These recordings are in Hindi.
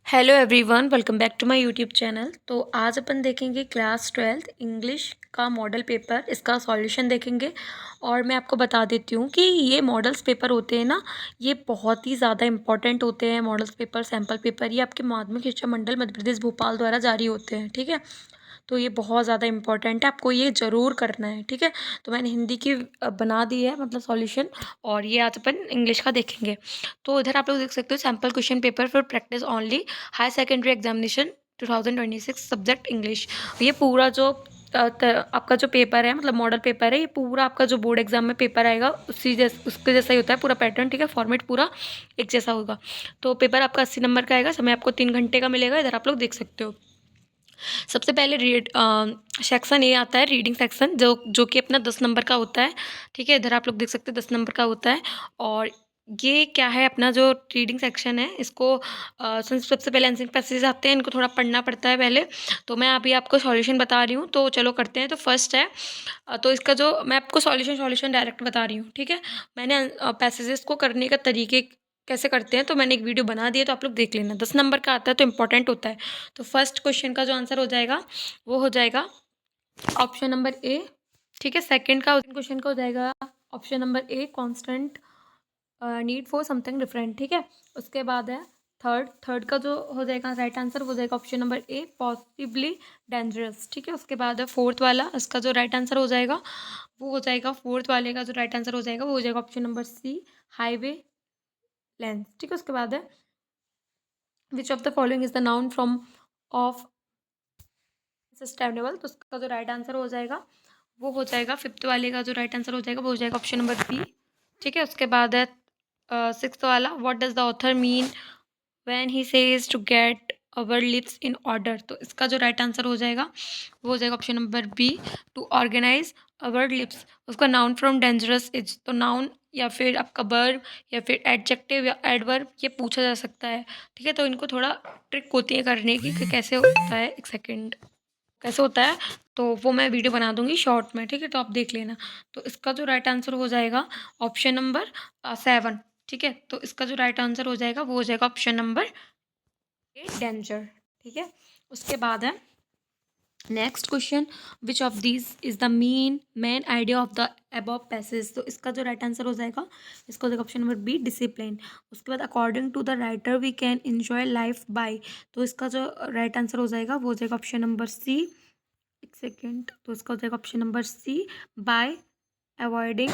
Hello everyone, welcome back to my YouTube channel. तो आज अपन देखेंगे क्लास 12th इंग्लिश का मॉडल पेपर, इसका सॉल्यूशन देखेंगे। और मैं आपको बता देती हूँ कि ये मॉडल्स पेपर होते हैं ना, ये बहुत ही ज़्यादा इंपॉर्टेंट होते हैं। मॉडल्स पेपर, सैम्पल पेपर, ये आपके माध्यमिक शिक्षा मंडल मध्य प्रदेश भोपाल द्वारा जारी होते हैं। ठीक है, तो ये बहुत ज़्यादा इंपॉर्टेंट है, आपको ये ज़रूर करना है। ठीक है, तो मैंने हिंदी की बना दी है मतलब सॉल्यूशन, और ये आज अपन इंग्लिश का देखेंगे। तो इधर आप लोग देख सकते हो, sample question paper for practice only, high secondary examination 2026 subject English. ये पूरा जो आपका जो पेपर है, मतलब मॉडल पेपर है, ये पूरा आपका जो बोर्ड एग्जाम में पेपर आएगा उसके जैसा ही होता है पूरा पैटर्न। ठीक है, फॉर्मेट पूरा एक जैसा होगा। तो पेपर आपका 80 नंबर का आएगा, समय आपको 3 घंटे का मिलेगा। इधर आप लोग देख सकते हो, सबसे पहले सेक्शन ए आता है, रीडिंग सेक्शन, जो कि अपना 10 नंबर का होता है। ठीक है, इधर आप लोग देख सकते हैं 10 नंबर का होता है। और ये क्या है, अपना जो रीडिंग सेक्शन है, इसको सबसे पहले आंसरिंग पैसेज आते हैं, इनको थोड़ा पढ़ना पड़ता है पहले। तो मैं अभी आपको सॉल्यूशन बता रही हूँ, तो चलो करते हैं। तो फर्स्ट है, तो इसका जो मैं आपको सॉल्यूशन डायरेक्ट बता रही हूँ। ठीक है, मैंने पैसेजेस को करने का तरीके कैसे करते हैं तो मैंने एक वीडियो बना दी है, तो आप लोग देख लेना। 10 नंबर का आता है तो इंपॉर्टेंट होता है। तो फर्स्ट क्वेश्चन का जो आंसर हो जाएगा वो हो जाएगा ऑप्शन नंबर ए। ठीक है, सेकंड का क्वेश्चन का हो जाएगा option number A, constant need for something different. ठीक है, उसके बाद है थर्ड का जो हो जाएगा राइट आंसर वो हो जाएगा option number A, possibly dangerous. ठीक है, उसके बाद है फोर्थ वाला, इसका जो राइट आंसर हो जाएगा वो हो जाएगा, फोर्थ वाले का जो राइट आंसर हो जाएगा वो हो जाएगा option number C, highway lens. ठीक है, उसके बाद है which of the following is the noun from of sustainable. तो उसका जो राइट आंसर हो जाएगा वो हो जाएगा, फिफ्थ वाले का जो राइट आंसर हो जाएगा वो हो जाएगा ऑप्शन नंबर बी। ठीक है, उसके बाद है सिक्स्थ वाला, what does the author mean when he says to get our lips in order. तो इसका जो राइट आंसर हो जाएगा वो हो जाएगा option number B, to organise our lips. उसका नाउन फ्रॉम डेंजरस इज, तो नाउन या फिर आपका वर्ब या फिर एडजेक्टिव या एडवर्ब ये पूछा जा सकता है। ठीक है, तो इनको थोड़ा ट्रिक होती है करने की कि कैसे होता है, एक सेकेंड, कैसे होता है, तो वो मैं वीडियो बना दूंगी शॉर्ट में। ठीक है, तो आप देख लेना। तो इसका जो राइट आंसर हो जाएगा ऑप्शन नंबर 7। ठीक है, तो इसका जो राइट आंसर हो जाएगा वो हो जाएगा ऑप्शन नंबर डेंजर। ठीक है, उसके बाद है next question, which of this is the main idea of the above passage. तो इसका जो राइट आंसर हो जाएगा, इसका हो जाएगा ऑप्शन नंबर बी, डिसिप्लिन। उसके बाद according to the writer we can enjoy life by. तो इसका जो राइट आंसर हो जाएगा वो हो जाएगा ऑप्शन नंबर सी, एक सेकेंड, तो इसका हो जाएगा option number C, by avoiding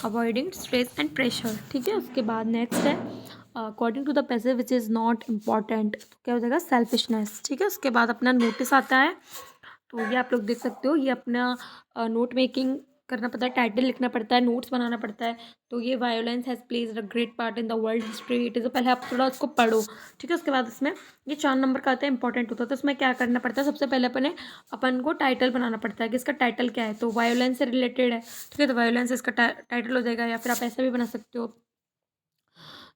avoiding stress and pressure. ठीक है, उसके बाद नेक्स्ट है according to the passage which is not important. तो क्या हो जाएगा, सेल्फिशनेस। ठीक है, उसके बाद अपना नोटिस आता है, तो ये आप लोग देख सकते हो, ये अपना नोट मेकिंग करना पड़ता है, टाइटल लिखना पड़ता है, नोट्स बनाना पड़ता है। तो ये violence has plays a great part in the world history it is, पहले आप थोड़ा उसको पढ़ो। ठीक है, उसके बाद इसमें ये 4 नंबर का आता है, इंपॉर्टेंट होता है। तो इसमें क्या करना पड़ता है, सबसे पहले अपन को टाइटल बनाना पड़ता है कि इसका टाइटल क्या है। तो वायोलेंस से रिलेटेड है। ठीक है, तो वायोलेंस इसका टाइटल हो जाएगा, या फिर आप ऐसा भी बना सकते हो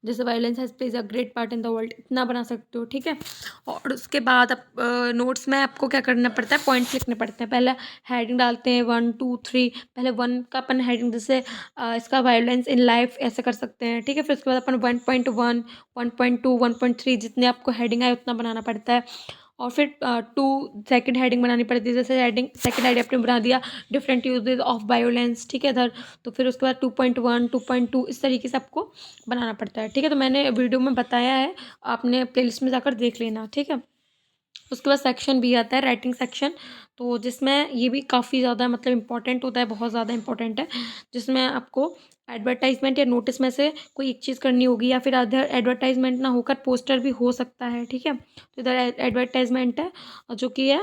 जैसे violence has plays a great part in the world, इतना बना सकते हो। ठीक है, और उसके बाद आप नोट्स में आपको क्या करना पड़ता है, पॉइंट्स लिखने पड़ते हैं। पहले हेडिंग डालते हैं 1 2 3, पहले 1 का अपन हेडिंग जैसे इसका वायलेंस इन लाइफ ऐसे कर सकते हैं। ठीक है, फिर उसके बाद अपन 1.1 1.2 1.3 जितने आपको हेडिंग आए उतना बनाना पड़ता है। और फिर 2 सेकंड हेडिंग बनानी पड़ती है, जैसे हेडिंग सेकंड हेडिंग आपने बना दिया डिफरेंट यूजेज ऑफ वायोलेंस। ठीक है, इधर तो फिर उसके बाद 2.1 2.2 इस तरीके से आपको बनाना पड़ता है। ठीक है, तो मैंने वीडियो में बताया है, आपने प्लेलिस्ट में जाकर देख लेना। ठीक है, उसके बाद सेक्शन भी आता है, राइटिंग सेक्शन, तो जिसमें ये भी काफ़ी ज़्यादा मतलब इंपॉर्टेंट होता है, बहुत ज़्यादा इंपॉर्टेंट है। जिसमें आपको एडवर्टाइजमेंट या नोटिस में से कोई एक चीज़ करनी होगी, या फिर अदर एडवर्टाइजमेंट ना होकर पोस्टर भी हो सकता है। ठीक है, तो इधर एडवर्टाइजमेंट है जो कि है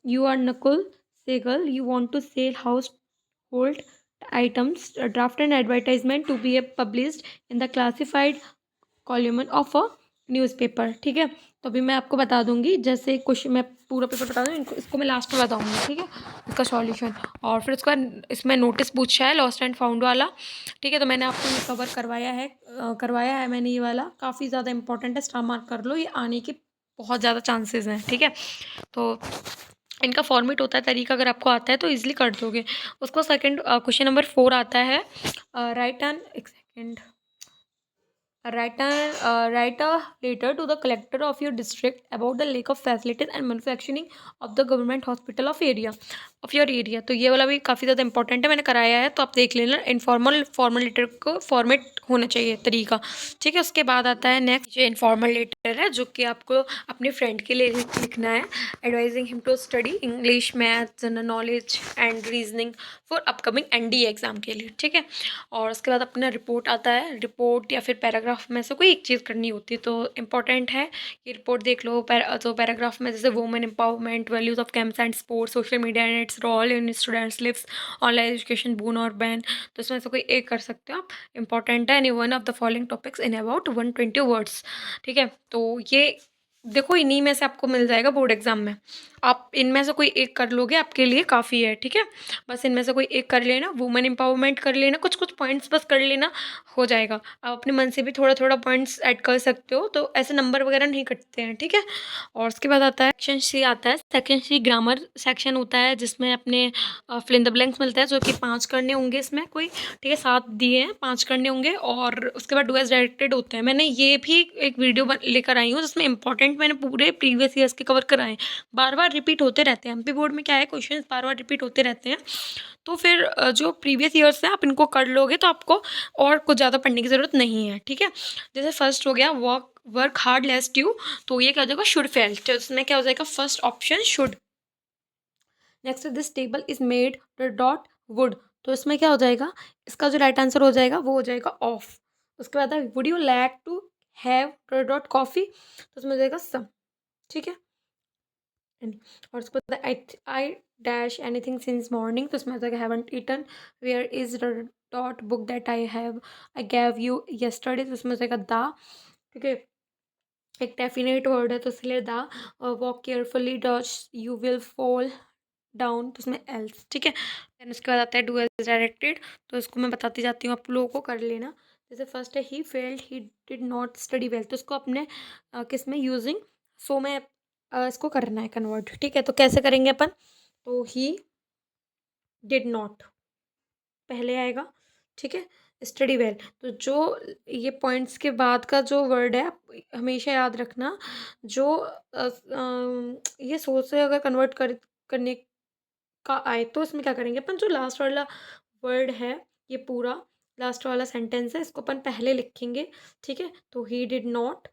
you are Nakul Sehgal, you want to sell household items, draft an advertisement to be published in the classified column of a newspaper. ठीक है, तो अभी मैं आपको बता दूंगी, जैसे क्वेश्चन मैं पूरा पेपर बता दूँ, इसको मैं लास्ट में बताऊंगी। ठीक है, इसका सॉल्यूशन, और फिर उसका इसमें नोटिस पूछा है लॉस्ट एंड फाउंड वाला। ठीक है, तो मैंने आपको ये कवर करवाया है मैंने, ये वाला काफ़ी ज़्यादा इंपॉर्टेंट है, स्टार मार्क कर लो, ये आने के बहुत ज़्यादा चांसेस हैं। ठीक है, तो इनका फॉर्मेट होता है, तरीका अगर आपको आता है तो इजीली कर दोगे। उसको सेकंड क्वेश्चन नंबर 4 आता है, राइट एन, एक second, write a letter to the collector of your district about the lack of facilities and manufacturing of the government hospital of your area। तो ये वाला भी काफ़ी ज़्यादा इंपॉर्टेंट है, मैंने कराया है, तो आप देख लेना। इनफॉर्मल फॉर्मल लेटर को फॉर्मेट होना चाहिए तरीका, ठीक है। उसके बाद आता है नेक्स्ट, ये इनफॉर्मल लेटर है जो कि आपको अपने फ्रेंड के लिए लिखना है। Advising him to study English, math, general knowledge and reasoning for upcoming NDA exam के लिए, ठीक है। और उसके बाद अपना रिपोर्ट आता है। रिपोर्ट या फिर पैराग्राफ में से कोई एक चीज़ करनी होती है, तो इम्पॉर्टेंट है कि रिपोर्ट देख लो। तो पैराग्राफ में जैसे women empowerment, values of camps and sports, social media and its role in students lives, online education boon और बैन, तो इसमें से कोई एक कर सकते हो आप। इंपॉर्टेंट है any one of the following topics in about 120 words, ठीक है। तो ये देखो इन्हीं में से आपको मिल जाएगा बोर्ड एग्जाम में। आप इनमें से कोई एक कर लोगे आपके लिए काफ़ी है, ठीक है। बस इनमें से कोई एक कर लेना, वुमेन एम्पावरमेंट कर लेना, कुछ कुछ पॉइंट्स बस कर लेना, हो जाएगा। आप अपने मन से भी थोड़ा थोड़ा पॉइंट्स ऐड कर सकते हो, तो ऐसे नंबर वगैरह नहीं कटते हैं, ठीक है। और उसके बाद आता है सेक्शन सी आता है। सेक्शन सी ग्रामर सेक्शन होता है, जिसमें अपने फिल इन द ब्लैंक्स मिलता है, जो कि 5 करने होंगे इसमें कोई, ठीक है। 7 दिए हैं, 5 करने होंगे। और उसके बाद डू एज डायरेक्टेड होते हैं। मैंने ये भी एक वीडियो लेकर आई हूँ जिसमें इंपॉर्टेंट मैंने पूरे प्रीवियस ईयर्स के कवर कराए हैं। बार बार रिपीट होते रहते हैं, एमपी बोर्ड में क्या है, क्वेश्चन बार बार रिपीट होते रहते हैं। तो फिर जो प्रीवियस ईयर्स हैं आप इनको कर लोगे तो आपको और कुछ ज़्यादा पढ़ने की ज़रूरत नहीं है, ठीक है। जैसे फर्स्ट हो गया वर्क हार्ड लेस्ट यू, तो ये क्या हो जाएगा, शुड फेल, तो इसमें क्या हो जाएगा, first option should. Next this table is made dot would, तो इसमें क्या हो जाएगा, इसका जो राइट आंसर हो जाएगा वो हो जाएगा ऑफ। उसके बाद would you like to have dot coffee, तो उसमें हो जाएगा सम, ठीक है। और उसके बाद I dash anything since morning, तो इसमें हो जाएगा haven't eaten. Where is dot book that I gave you yesterday, तो उसमें हो जाएगा द, ठीक है। एक डेफिनेट वर्ड है तो इसलिए the. Walk carefully dot U will fall down, तो उसमें एल्स, ठीक है। देन उसके बाद आता है डू एज डायरेक्टेड, तो इसको मैं बताती जाती हूँ, आप लोगों को कर लेना। जैसे फर्स्ट है he failed he did not study well, तो इसको अपने किस में यूजिंग सो में इसको करना है कन्वर्ट, ठीक है। तो कैसे करेंगे अपन, तो ही डिड नॉट पहले आएगा, ठीक है। स्टडी वेल, तो जो ये पॉइंट्स के बाद का जो वर्ड है आप हमेशा याद रखना, जो ये सोच से अगर कन्वर्ट करने का आए तो इसमें क्या करेंगे अपन, जो लास्ट वाला वर्ड है, ये पूरा लास्ट वाला सेंटेंस है, इसको अपन पहले लिखेंगे, ठीक है। तो ही डिड नॉट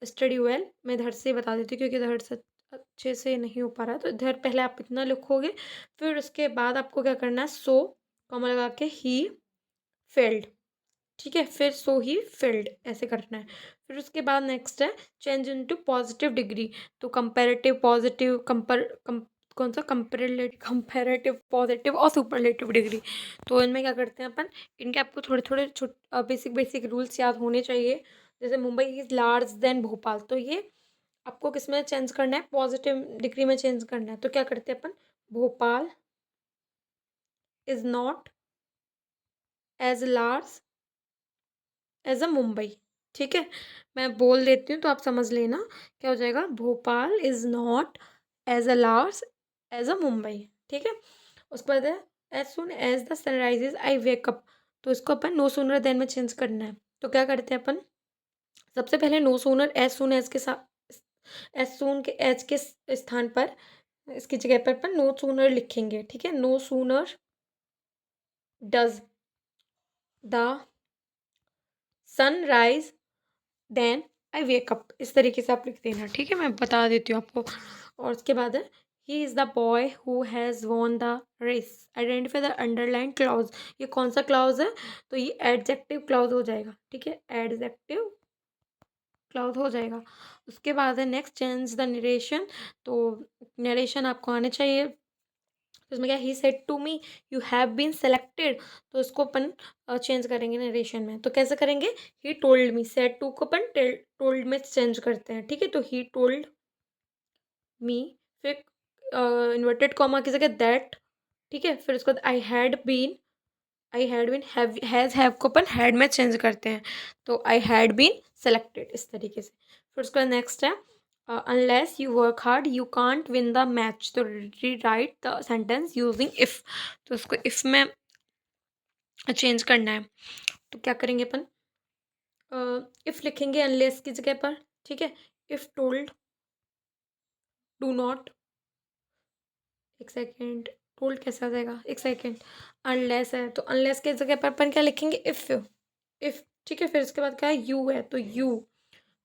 स्टडी वेल, मैं इधर से बता देती हूँ क्योंकि इधर से अच्छे से नहीं हो पा रहा, तो इधर पहले आप इतना लिखोगे, फिर उसके बाद आपको क्या करना है, सो कॉमा लगा के ही फेल्ड, ठीक है। फिर सो ही फेल्ड ऐसे करना है। फिर उसके बाद नेक्स्ट है चेंज इनटू पॉजिटिव डिग्री, तो कंपैरेटिव पॉजिटिव कौन सा कंपैरेटिव पॉजिटिव और सुपरलेटिव डिग्री, तो इनमें क्या करते हैं अपन, इनके आपको थोड़े थोड़े बेसिक बेसिक रूल्स याद होने चाहिए। जैसे Mumbai is large than Bhopal, तो ये आपको किस में चेंज करना है, पॉजिटिव डिग्री में चेंज करना है। तो क्या करते हैं अपन, Bhopal is not as large as a Mumbai, ठीक है। मैं बोल देती हूँ तो आप समझ लेना, क्या हो जाएगा, Bhopal is not as a large as a Mumbai, ठीक है। उसके बाद है as soon as the sunrises I wake up, तो इसको अपन नो सूनर देन में चेंज करना है। तो क्या करते हैं अपन, सबसे पहले no sooner as soon as के साथ, एज सुन के एज के स्थान पर, इसकी जगह पर अपन नो सूनर लिखेंगे, ठीक है। No sooner does the sunrise than I wake up, इस तरीके से आप लिख देना, ठीक है। मैं बता देती हूँ आपको। और उसके बाद है he is the boy who has won the race, identify the underline clause, ये कौन सा क्लाउज है, तो ये एडजेक्टिव क्लाउज हो जाएगा, ठीक है। एडजेक्टिव क्लाउज हो जाएगा। उसके बाद है नेक्स्ट चेंज द नरेशन, तो नरेशन आपको आने चाहिए। तो इसमें क्या, he said to me you have been selected, तो इसको अपन चेंज करेंगे नरेशन में, तो कैसे करेंगे, he told me, said to को अपन टोल्ड में चेंज करते हैं, ठीक है। तो ही टोल्ड मी, फिर इन्वर्टेड कॉमा की जगह दैट, ठीक है। फिर उसके बाद आई हैड बीन हैव को अपन हैड में चेंज करते हैं, तो आई हैड बीन सेलेक्टेड, इस तरीके से। फिर उसके बाद नेक्स्ट है unless you work hard you can't win the match, तो री right the sentence using if, तो उसको इफ़ में चेंज करना है। तो क्या करेंगे अपन, इफ़ लिखेंगे अनलेस की जगह पर, ठीक है। इफ़ टोल्ड, डू नॉट, एक सेकेंड, टोल्ड कैसे आ जाएगा, एक सेकेंड, अनलेस है तो अनलेस की जगह पर अपन क्या लिखेंगे, इफ़, ठीक है। फिर उसके बाद क्या है, यू है तो यू,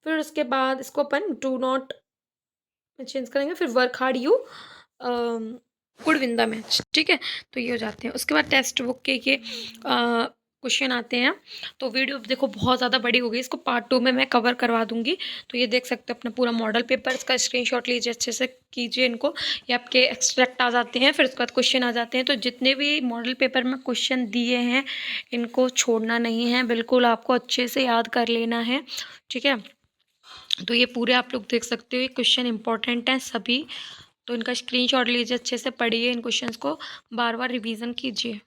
फिर उसके बाद इसको अपन डू नॉट में चेंज करेंगे, फिर work hard you good win the match, ठीक है। तो ये हो जाते हैं। उसके बाद टेक्स्ट बुक के क्वेश्चन आते हैं। तो वीडियो देखो बहुत ज़्यादा बड़ी हो गई, इसको पार्ट 2 में मैं कवर करवा दूंगी। तो ये देख सकते हो अपना पूरा मॉडल पेपर, इसका स्क्रीनशॉट लीजिए, अच्छे से कीजिए इनको। ये आपके एक्सट्रैक्ट आ जाते हैं, फिर उसके बाद क्वेश्चन आ जाते हैं। तो जितने भी मॉडल पेपर में क्वेश्चन दिए हैं इनको छोड़ना नहीं है, बिल्कुल आपको अच्छे से याद कर लेना है, ठीक है। तो ये पूरे आप लोग देख सकते हो, ये क्वेश्चन इंपॉर्टेंट हैं सभी। तो इनका स्क्रीनशॉट लीजिए, अच्छे से पढ़िए, इन क्वेश्चंस को बार बार रिवीजन कीजिए।